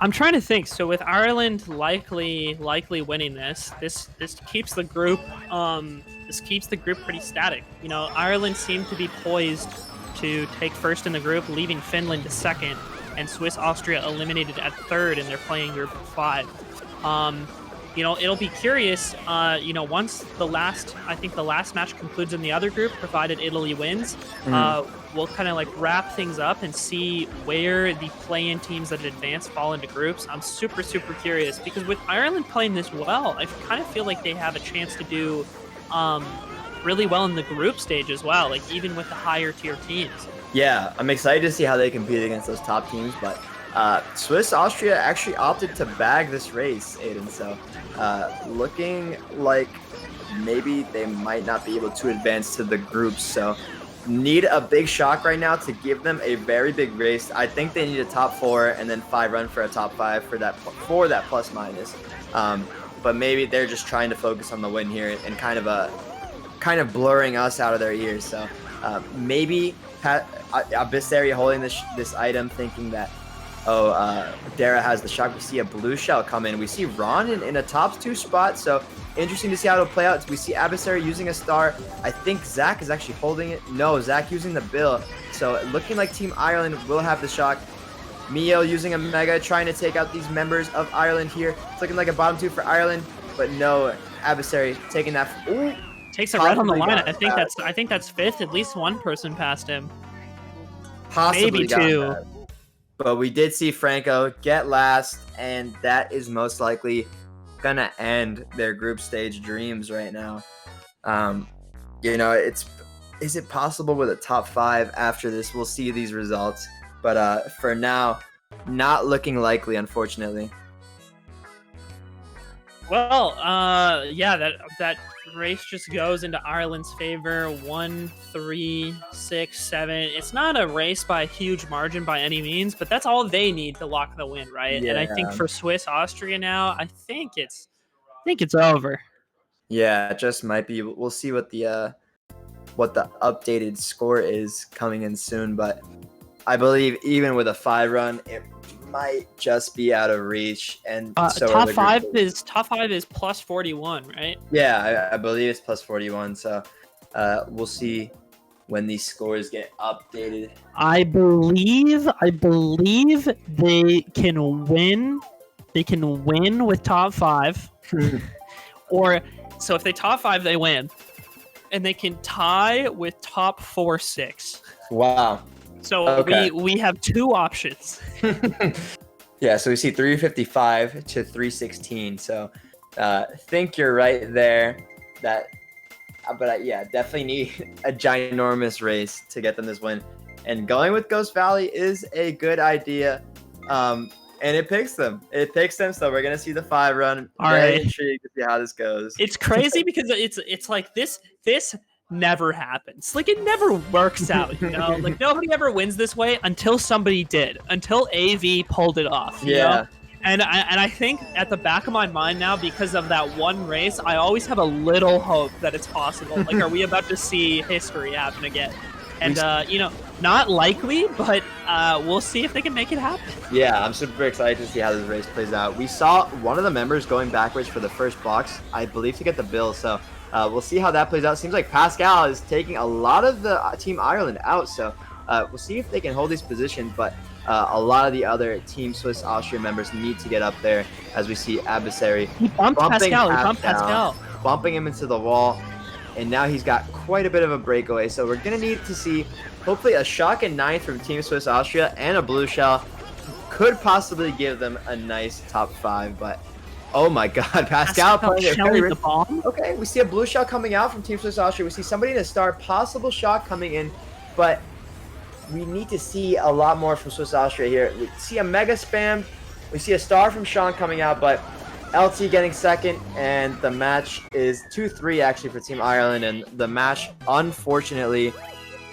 [SPEAKER 1] I'm trying to think. So with Ireland likely winning this keeps the group pretty static. You know, Ireland seemed to be poised to take first in the group, leaving Finland to second, and Swiss Austria eliminated at third in their playing group of 5. You know, it'll be curious, you know, once the last match concludes in the other group, provided Italy wins, we'll kind of like wrap things up and see where the play-in teams that advance fall into groups. I'm super curious, because with Ireland playing this well, I kind of feel like they have a chance to do really well in the group stage as well, like even with the higher tier teams.
[SPEAKER 3] Yeah, I'm excited to see how they compete against those top teams, but Swiss Austria actually opted to bag this race, Aiden, so looking like maybe they might not be able to advance to the groups, so need a big shock right now to give them a very big race. I think they need a top 4 and then 5-run for a top 5 for that plus minus, but maybe they're just trying to focus on the win here and kind of blurring us out of their ears. So maybe Abyssary holding this item, thinking that Deragh has the shock. We see a blue shell come in. We see Ron in a top 2 spot. So interesting to see how it'll play out. We see Abyssary using a star. I think Zach is actually holding it. No, Zach using the bill. So looking like Team Ireland will have the shock. Mio using a mega, trying to take out these members of Ireland here. It's looking like a bottom 2 for Ireland, but no, Abyssary taking that. Ooh,
[SPEAKER 1] takes a red on the line. I think that's 5th. At least one person passed him.
[SPEAKER 3] Possibly
[SPEAKER 1] maybe 2.
[SPEAKER 3] That. But we did see Franco get last, and that is most likely gonna end their group stage dreams right now. You know, is it possible with a top 5 after this? We'll see these results, but for now, not looking likely, unfortunately.
[SPEAKER 1] Well, yeah, that race just goes into Ireland's favor. 1, 3, 6, 7. It's not a race by a huge margin by any means, but that's all they need to lock the win, right?
[SPEAKER 3] Yeah.
[SPEAKER 1] And I think for Swiss Austria now, I think it's over.
[SPEAKER 3] Yeah, it just might be. We'll see what the updated score is coming in soon, but I believe even with a 5-run, it might just be out of reach. And so
[SPEAKER 1] top 5 is plus 41, right?
[SPEAKER 3] Yeah, I believe it's plus 41. So we'll see when these scores get updated.
[SPEAKER 1] I believe they can win. They can win with top 5, or so if they top 5, they win, and they can tie with top 4, 6.
[SPEAKER 3] Wow.
[SPEAKER 1] So
[SPEAKER 3] okay.
[SPEAKER 1] we have 2 options.
[SPEAKER 3] Yeah, so we see 355 to 316. So think you're right there. Yeah, definitely need a ginormous race to get them this win. And going with Ghost Valley is a good idea. And it picks them. So we're gonna see the 5-run.
[SPEAKER 1] All
[SPEAKER 3] Very
[SPEAKER 1] right.
[SPEAKER 3] intrigued to see how this goes.
[SPEAKER 1] It's crazy because it's like this never happens. Like, it never works out, you know? Like, nobody ever wins this way until somebody did. Until AV pulled it off, you know? And I think at the back of my mind now, because of that one race, I always have a little hope that it's possible. Like, are we about to see history happen again? And, you know, not likely, but we'll see if they can make it happen.
[SPEAKER 3] Yeah, I'm super excited to see how this race plays out. We saw one of the members going backwards for the first box, I believe, to get the bill. So we'll see how that plays out. Seems like Pascal is taking a lot of the Team Ireland out. So we'll see if they can hold these positions. But a lot of the other Team Swiss Austria members need to get up there, as we see Abyssary bumping Pascal, bumping him into the wall. And now he's got quite a bit of a breakaway. So we're going to need to see, hopefully, a shock in 9th from Team Swiss Austria and a blue shell. Could possibly give them a nice top 5. But, oh my God, Pascal playing it very
[SPEAKER 1] the bomb.
[SPEAKER 3] Okay, we see a blue shell coming out from Team Swiss Austria. We see somebody in a star, possible shock coming in. But we need to see a lot more from Swiss Austria here. We see a mega spam. We see a star from Sean coming out, but LT getting second, and the match is 2-3 actually for Team Ireland, and the match unfortunately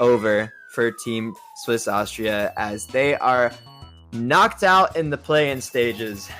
[SPEAKER 3] over for Team Swiss Austria as they are knocked out in the play-in stages.